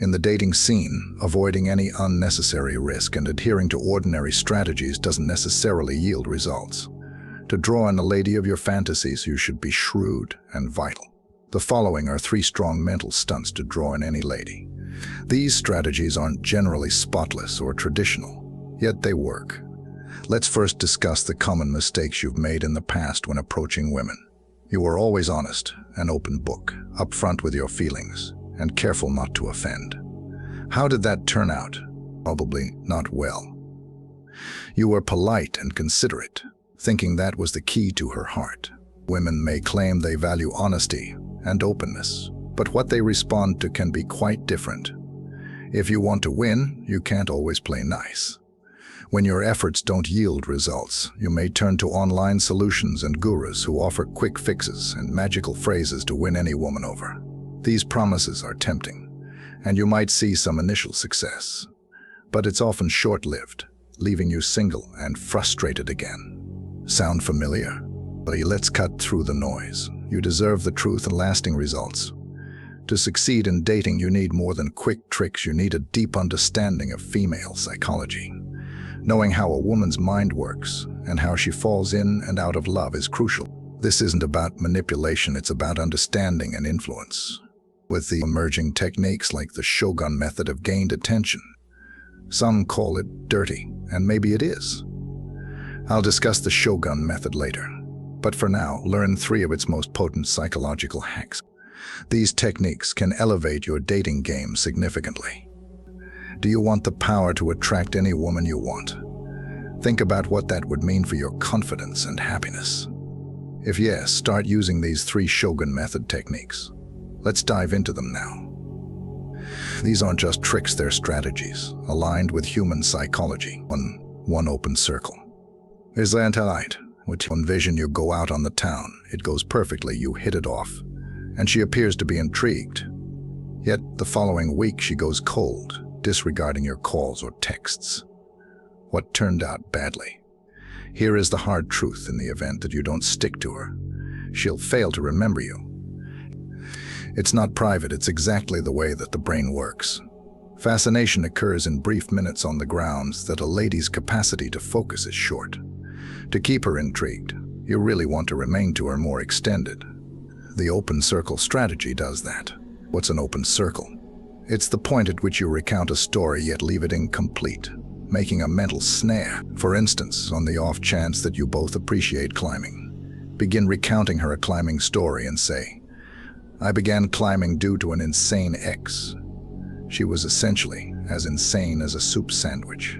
In the dating scene, avoiding any unnecessary risk and adhering to ordinary strategies doesn't necessarily yield results. To draw in a lady of your fantasies, you should be shrewd and vital. The following are 3 strong mental stunts to draw in any lady. These strategies aren't generally spotless or traditional, yet they work. Let's first discuss the common mistakes you've made in the past when approaching women. You were always honest, an open book, upfront with your feelings, and careful not to offend. How did that turn out? Probably not well. You were polite and considerate, thinking that was the key to her heart. Women may claim they value honesty and openness, but what they respond to can be quite different. If you want to win, you can't always play nice. When your efforts don't yield results, you may turn to online solutions and gurus who offer quick fixes and magical phrases to win any woman over. These promises are tempting, and you might see some initial success, but it's often short-lived, leaving you single and frustrated again. Sound familiar? Let's cut through the noise. You deserve the truth and lasting results. To succeed in dating, you need more than quick tricks. You need a deep understanding of female psychology. Knowing how a woman's mind works and how she falls in and out of love is crucial. This isn't about manipulation, it's about understanding and influence. With the emerging techniques like the Shogun method have gained attention. Some call it dirty, and maybe it is. I'll discuss the Shogun method later, but for now, learn 3 of its most potent psychological hacks. These techniques can elevate your dating game significantly. Do you want the power to attract any woman you want? Think about what that would mean for your confidence and happiness. If yes, start using these 3 Shogun method techniques. Let's dive into them now. These aren't just tricks, they're strategies, aligned with human psychology. One open circle. Is that right? Which envision you go out on the town, it goes perfectly, you hit it off, and she appears to be intrigued. Yet the following week she goes cold, disregarding your calls or texts. What turned out badly? Here is the hard truth: in the event that you don't stick to her, she'll fail to remember you. It's not private, it's exactly the way that the brain works. Fascination occurs in brief minutes on the grounds that a lady's capacity to focus is short. To keep her intrigued, you really want to remain to her more extended. The open circle strategy does that. What's an open circle? It's the point at which you recount a story yet leave it incomplete, making a mental snare. For instance, on the off chance that you both appreciate climbing, begin recounting her a climbing story and say, "I began climbing due to an insane ex. She was essentially as insane as a soup sandwich.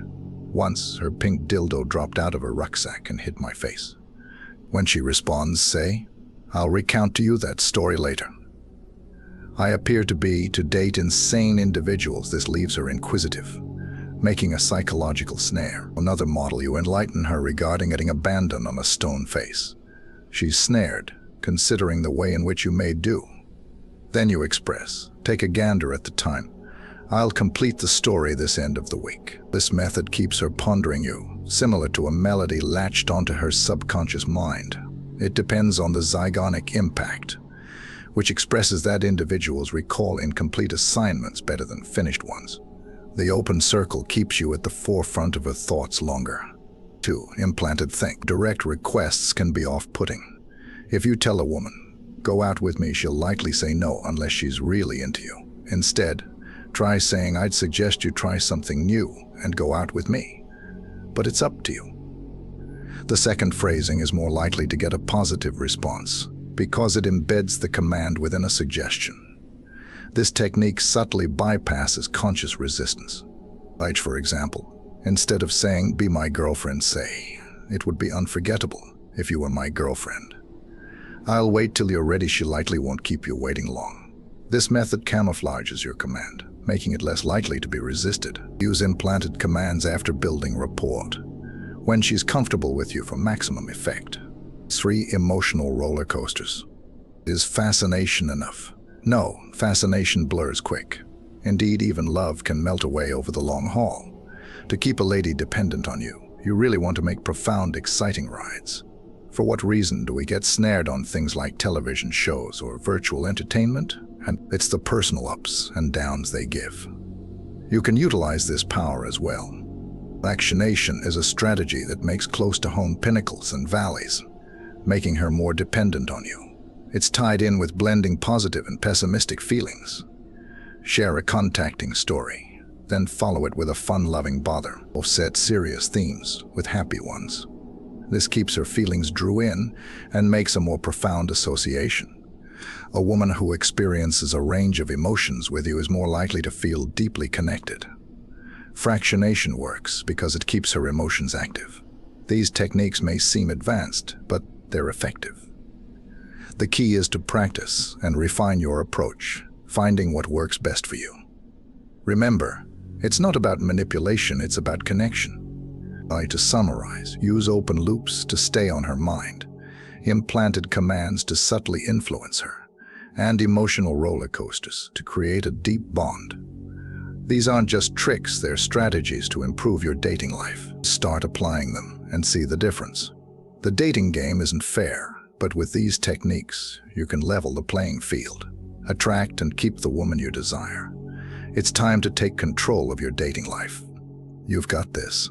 Once, her pink dildo dropped out of her rucksack and hit my face." When she responds, say, "I'll recount to you that story later. I appear to date insane individuals." This leaves her inquisitive, making a psychological snare. Another model, you enlighten her regarding getting abandoned on a stone face. She's snared, considering the way in which you made do. Then you express, "Take a gander at the time. I'll complete the story this end of the week." This method keeps her pondering you, similar to a melody latched onto her subconscious mind. It depends on the zygonic impact, which expresses that individuals recall incomplete assignments better than finished ones. The open circle keeps you at the forefront of her thoughts longer. 2. Implanted think. Direct requests can be off-putting. If you tell a woman, "Go out with me," she'll likely say no unless she's really into you. Instead, try saying, "I'd suggest you try something new and go out with me, but it's up to you." The second phrasing is more likely to get a positive response because it embeds the command within a suggestion. This technique subtly bypasses conscious resistance. Like, for example, instead of saying, "Be my girlfriend," say, "It would be unforgettable if you were my girlfriend. I'll wait till you're ready." She likely won't keep you waiting long. This method camouflages your command, making it less likely to be resisted. Use implanted commands after building rapport, when she's comfortable with you for maximum effect. 3. Emotional roller coasters. Is fascination enough? No, fascination blurs quick. Indeed, even love can melt away over the long haul. To keep a lady dependent on you, you really want to make profound, exciting rides. For what reason do we get snared on things like television shows or virtual entertainment? and it's the personal ups and downs they give. You can utilize this power as well. Fractionation is a strategy that makes close-to-home pinnacles and valleys, making her more dependent on you. It's tied in with blending positive and pessimistic feelings. Share a contacting story, then follow it with a fun-loving bother, or set serious themes with happy ones. This keeps her feelings drew in and makes a more profound association. A woman who experiences a range of emotions with you is more likely to feel deeply connected. Fractionation works because it keeps her emotions active. These techniques may seem advanced, but they're effective. The key is to practice and refine your approach, finding what works best for you. Remember, it's not about manipulation, it's about connection. To summarize, use open loops to stay on her mind, implanted commands to subtly influence her, and emotional roller coasters to create a deep bond. These aren't just tricks, they're strategies to improve your dating life. Start applying them and see the difference. The dating game isn't fair, but with these techniques, you can level the playing field, attract and keep the woman you desire. It's time to take control of your dating life. You've got this.